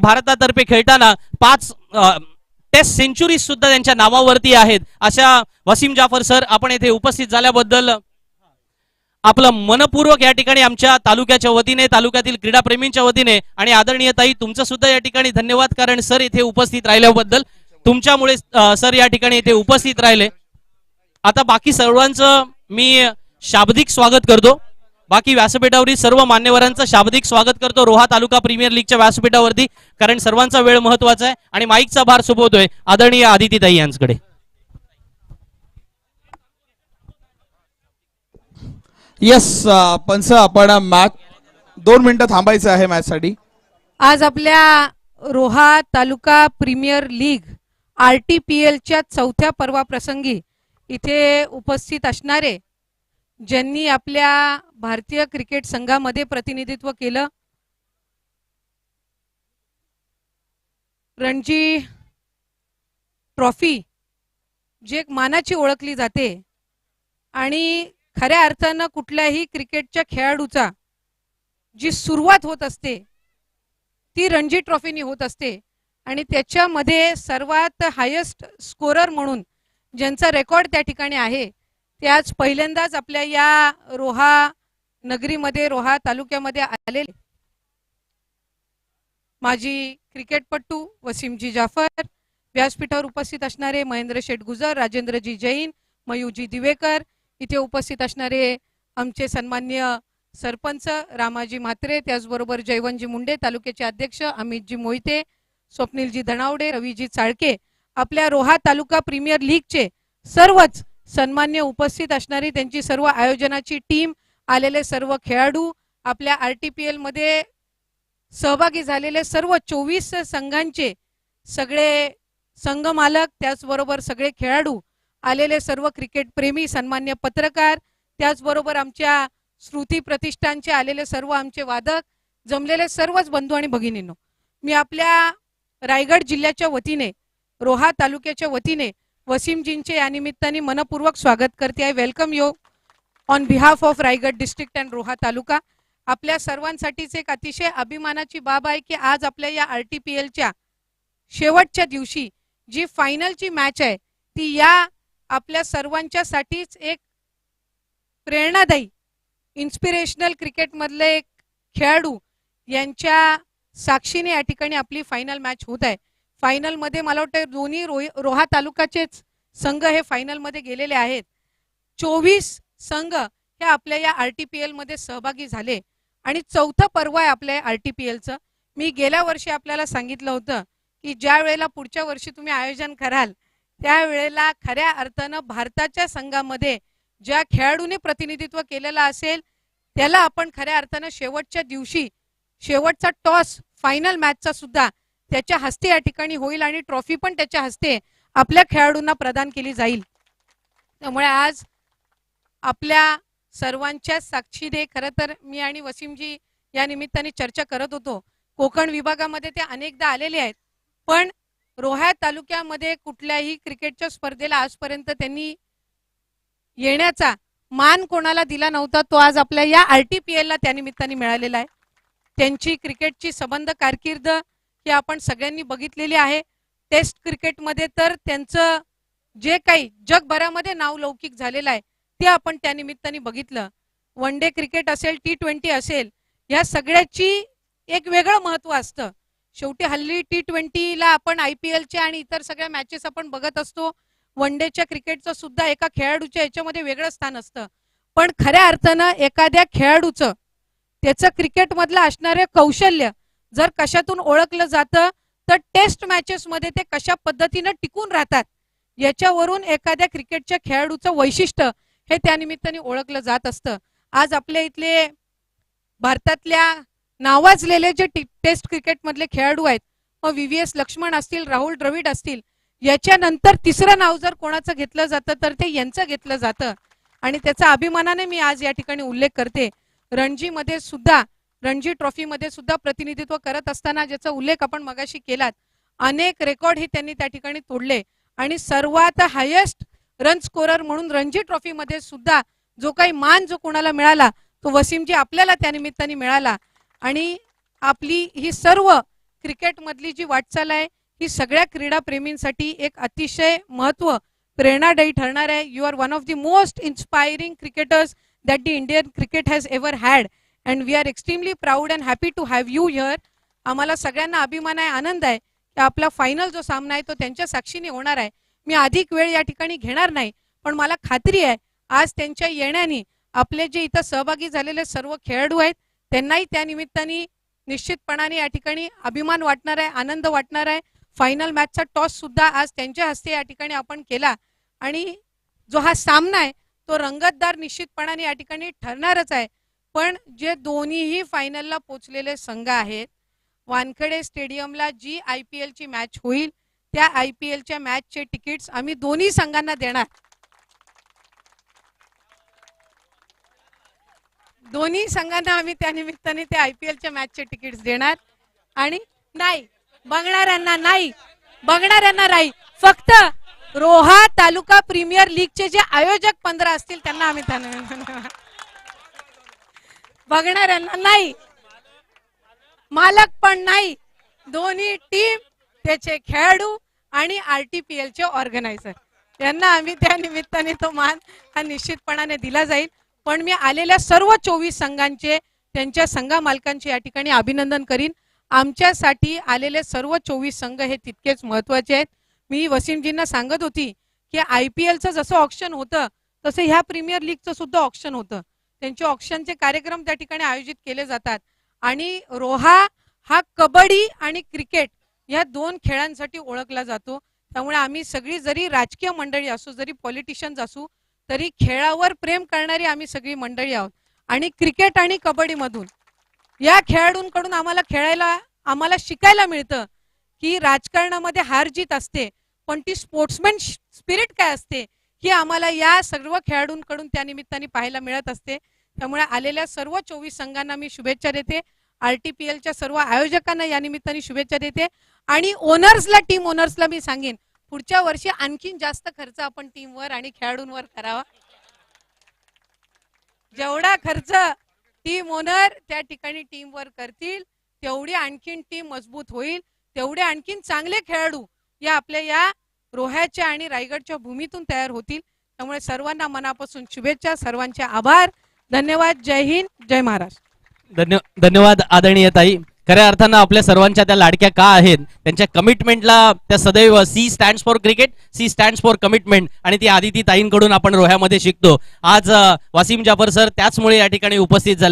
भारतातर्फे खेळताना 5 taste centuries सुद्धा त्यांच्या नावावरती आहेत अशा वसीम जाफर सर आपण येथे उपस्थित झाल्याबद्दल आपलं मनपूर्वक या ठिकाणी आमच्या तालुक्याच्या वतीने तालुक्यातील क्रीडाप्रेमींच्या वतीने आणि आदरणीय ताई तुमचं सुद्धा या ठिकाणी धन्यवाद कारण सर येथे उपस्थित राहिल्याबद्दल तुमच्यामुळे सर या ठिकाणी येथे उपस्थित राहिले। आता बाकी सर्वांचं मी शाब्दिक स्वागत करतो बाकी व्यासपीठावरील सर्व मान्यवरांचं शाब्दिक स्वागत करतो रोहा तालुका प्रीमियर लीगच्या व्यासपीठावरती कारण सर्वांचा वेळ महत्वाचा आहे आणि माईकचा भार सोपवतोय आदरणीय आदिती ताई यांच्याकडे। यस पंच आपण मॅच 2 मिनिटं थांबायचं आहे मॅच साठी। आज आपल्या रोहा तालुका प्रीमियर लीग RTPL च्या 4थ्या पर्वाप्रसंगी इथे उपस्थित असणारे ज्यांनी आपल्या भारतीय क्रिकेट संघामध्ये प्रतिनिधित्व केलं रणजी ट्रॉफी जी एक मानाची ओळखली जाते आणि खऱ्या अर्थानं कुठल्याही क्रिकेटच्या खेळाडूचा जी सुरुवात होत असते ती रणजी ट्रॉफीनी होत असते आणि त्याच्यामध्ये सर्वात हायेस्ट स्कोरर म्हणून ज्यांचा रेकॉर्ड त्या ठिकाणी आहे ते आज पहिल्यांदाच आपल्या या रोहा नगरीमध्ये रोहा तालुक्यामध्ये आलेले माजी क्रिकेटपटू वसीमजी जाफर व्यासपीठावर उपस्थित असणारे महेंद्र शेठ गुजर राजेंद्रजी जैन मयूजी दिवेकर इथे उपस्थित असणारे आमचे सन्मान्य सरपंच रामाजी म्हात्रे त्याचबरोबर जयवंतजी मुंडे तालुक्याचे अध्यक्ष अमितजी मोहिते स्वप्नीलजी धनावडे रवीजी चाळके आपल्या रोहा तालुका प्रीमियर लीगचे सर्वच सन्मान्य उपस्थित असणारी त्यांची सर्व आयोजनाची टीम आलेले सर्व खेळाडू आपल्या RTPL मध्ये सहभागी झालेले सर्व 24 संघांचे सगळे संघ मालक त्याचबरोबर सगळे खेळाडू आलेले सर्व क्रिकेट प्रेमी सन्मान्य पत्रकार त्याचबरोबर आमच्या श्रुती प्रतिष्ठानचे आलेले सर्व आमचे वादक जमलेले सर्वच बंधू आणि भगिनींनो मी आपल्या रायगड जिल्ह्याच्या वतीने रोहा तालुक्याच्या वतीने वसीमजींचे या निमित्ताने मनपूर्वक स्वागत करते आहे। Welcome you on behalf of Raigad district and Roha taluka. आपल्या सर्वांसाठीच एक अतिशय अभिमानाची बाब आहे की आज आपल्या या RTPLच्या शेवटच्या दिवशी जी फायनलची मॅच आहे ती या आपल्या सर्वांच्यासाठीच एक प्रेरणादायी इन्स्पिरेशनल क्रिकेट मधले एक खेळाडू यांच्या साक्षीने या ठिकाणी आपली फायनल मॅच होत आहे। फायनल मध्ये मला वाटतं दोन्ही रोहा तालुक्याचेच संघ हे फायनल मध्ये गेलेले आहेत। 24 संघ हे आपल्या या RTPL मध्ये सहभागी झाले आणि 4थं पर्व आहे आपल्या RTPLचं। मी गेल्या वर्षी आपल्याला सांगितलं होतं की ज्या वेळेला पुढच्या वर्षी तुम्ही आयोजन कराल त्यावेळेला खऱ्या अर्थानं भारताच्या संघामध्ये ज्या खेळाडूने प्रतिनिधित्व केलेलं असेल त्याला आपण खऱ्या अर्थानं शेवटच्या दिवशी शेवटचा टॉस फायनल मॅचचा सुद्धा त्याच्या हस्ते या ठिकाणी होईल आणि ट्रॉफी पण त्याच्या हस्ते आपल्या खेळाडूंना प्रदान केली जाईल। त्यामुळे आज आपल्या सर्वांच्या साक्षीने खरं तर मी आणि वसीमजी या निमित्ताने चर्चा करत होतो कोकण विभागामध्ये ते अनेकदा आलेले आहेत पण रोहा तालुक्यामध्ये कुठल्याही क्रिकेटच्या स्पर्धेला आजपर्यंत त्यांनी येण्याचा मान कोणाला दिला नव्हता तो आज आपल्या या RTPLला त्या निमित्ताने मिळालेला आहे। त्यांची क्रिकेटची संबंध कारकीर्द ही आपण सगळ्यांनी बघितलेली आहे। टेस्ट क्रिकेटमध्ये तर त्यांचं जे काही जगभरामध्ये नाव लौकिक झालेलं आहे ते आपण त्या निमित्ताने बघितलं। वन डे क्रिकेट असेल T20 असेल या सगळ्याची एक वेगळं महत्त्व असतं। शेवटी हल्ली T20ला आपण IPLचे आणि इतर सगळ्या मॅचेस आपण बघत असतो वन डेच्या क्रिकेटचं सुद्धा एका खेळाडूच्या याच्यामध्ये वेगळं स्थान असतं पण खऱ्या अर्थानं एखाद्या खेळाडूचं त्याचं क्रिकेटमधलं असणारे कौशल्य जर कशातून ओळखलं जातं तर टेस्ट मॅचेस मध्ये ते कशा पद्धतीने टिकून राहतात याच्यावरून एखाद्या क्रिकेटच्या खेळाडूचं वैशिष्ट्य हे त्या निमित्ताने ओळखलं जात असतं। आज आपल्या इथले भारतातल्या नावाजलेले जे टेस्ट क्रिकेट मधले खेळाडू आहेत मग VVS लक्ष्मण असतील राहुल द्रविड असतील याच्यानंतर तिसरं नाव जर कोणाचं घेतलं जातं तर ते यांचं घेतलं जातं आणि त्याचा अभिमानाने मी आज या ठिकाणी उल्लेख करते। रणजी मध्ये सुद्धा रणजी ट्रॉफी मध्ये सुद्धा प्रतिनिधित्व करत असताना ज्याचा उल्लेख आपण मगाशी केलात अनेक रेकॉर्ड ही त्यांनी त्या ठिकाणी तोडले आणि सर्वात हायेस्ट रन स्कोरर म्हणून रणजी ट्रॉफी मध्ये सुद्धा जो काही मान जो कोणाला मिळाला तो वसीमजी आपल्याला त्या निमित्ताने मिळाला आणि आपली ही सर्व क्रिकेटमधली जी वाटचाल आहे ही सगळ्या क्रीडाप्रेमींसाठी एक अतिशय महत्व प्रेरणादायी ठरणार आहे. You are one of the most inspiring cricketers that the Indian cricket has ever had and we are extremely proud and happy to have you here. आम्हाला सगळ्यांना अभिमान आहे, आनंद आहे की आपला फायनल जो सामना आहे तो त्यांच्या साक्षीने होणार आहे. मी अधिक वेळ या ठिकाणी घेणार नाही, पण मला खात्री आहे आज त्यांच्या येण्याने आपले जे इथं सहभागी झालेले सर्व खेळाडू आहेत त्यांनाही त्या निमित्ताने निश्चितपणाने या ठिकाणी अभिमान वाटणार आहे, आनंद वाटणार आहे. फायनल मॅचचा टॉस सुद्धा आज त्यांच्या हस्ते या ठिकाणी आपण केला आणि जो हा सामना आहे तो रंगतदार निश्चितपणाने या ठिकाणी ठरणारच आहे. पण जे दोन्हीही फायनलला पोचलेले संघ आहेत, वानखेडे स्टेडियमला जी IPL ची मॅच होईल त्या IPL च्या मॅचचे तिकीट्स आम्ही दोन्ही संघांना देणार. दोन्ही संघांना आम्ही त्या निमित्ताने त्या IPL च्या मॅचचे तिकीट्स देणार. आणि नाही बघणाऱ्यांना नाही, फक्त रोहा तालुका प्रीमियर लीगचे जे आयोजक 15 असतील त्यांना आम्ही त्या निमित्ताने, बघणाऱ्यांना नाही, मालक पण नाही, दोन्ही टीम त्याचे खेळाडू आणि RTPL चे ऑर्गनायझर यांना आम्ही त्या निमित्ताने तो मान हा निश्चितपणाने दिला जाईल. पण मी आलेल्या सर्व 24 संघांचे त्यांच्या संघा मालकांचे या ठिकाणी अभिनंदन करीन. आमच्यासाठी आलेले सर्व 24 संघ हे तितकेच महत्वाचे आहेत. मी वसीमजींना सांगत होती की IPLचं जसं ऑक्शन होतं तसं ह्या प्रीमियर लीगचं सुद्धा ऑक्शन होतं. त्यांचे ऑक्शनचे कार्यक्रम त्या ठिकाणी आयोजित केले जातात आणि रोहा हा कबड्डी आणि क्रिकेट या 2 खेळांसाठी ओळखला जातो. त्यामुळे आम्ही सगळी जरी राजकीय मंडळी असू, जरी पॉलिटिशियन्स असू, तरी खेळावर प्रेम करणारी आम्ही सगळी मंडळी आहोत. आणि क्रिकेट आणि कबड्डीमधून या खेळाडूंकडून आम्हाला शिकायला मिळतं की राजकारणामध्ये हार जीत असते, पण ती स्पोर्ट्समॅन स्पिरिट काय असते ही आम्हाला या सर्व खेळाडूंकडून त्या निमित्ताने पाहायला मिळत असते. त्यामुळे आलेल्या सर्व 24 संघांना मी शुभेच्छा देते. RTPLच्या सर्व आयोजकांना या निमित्ताने शुभेच्छा देते. आणि टीम ओनर्सला मी सांगेन पुढच्या वर्षी आणखीन जास्त खर्च आपण टीमवर आणि खेळाडूंवर करावा. जेवढा खर्च टीम ओनर त्या ठिकाणी टीमवर करतील तेवढी आणखीन टीम मजबूत होईल, तेवढे आणखीन चांगले खेळाडू या आपल्या या रोह्याच्या आणि रायगडच्या भूमीतून तयार होतील. त्यामुळे सर्वांना मनापासून शुभेच्छा, सर्वांचे आभार, धन्यवाद. जय हिंद, जय महाराष्ट्र. धन्यवाद आदरणीय ताई. खऱ्या अर्थानं आपल्या सर्वांच्या त्या लाडक्या का आहेत, त्यांच्या कमिटमेंटला त्या सदैव C stands for cricket, C stands for commitment, आणि ती आदिती ताईंकडून आपण रोह्यामध्ये शिकतो. आज वसीम जाफर सर त्याचमुळे या ठिकाणी उपस्थित झाले.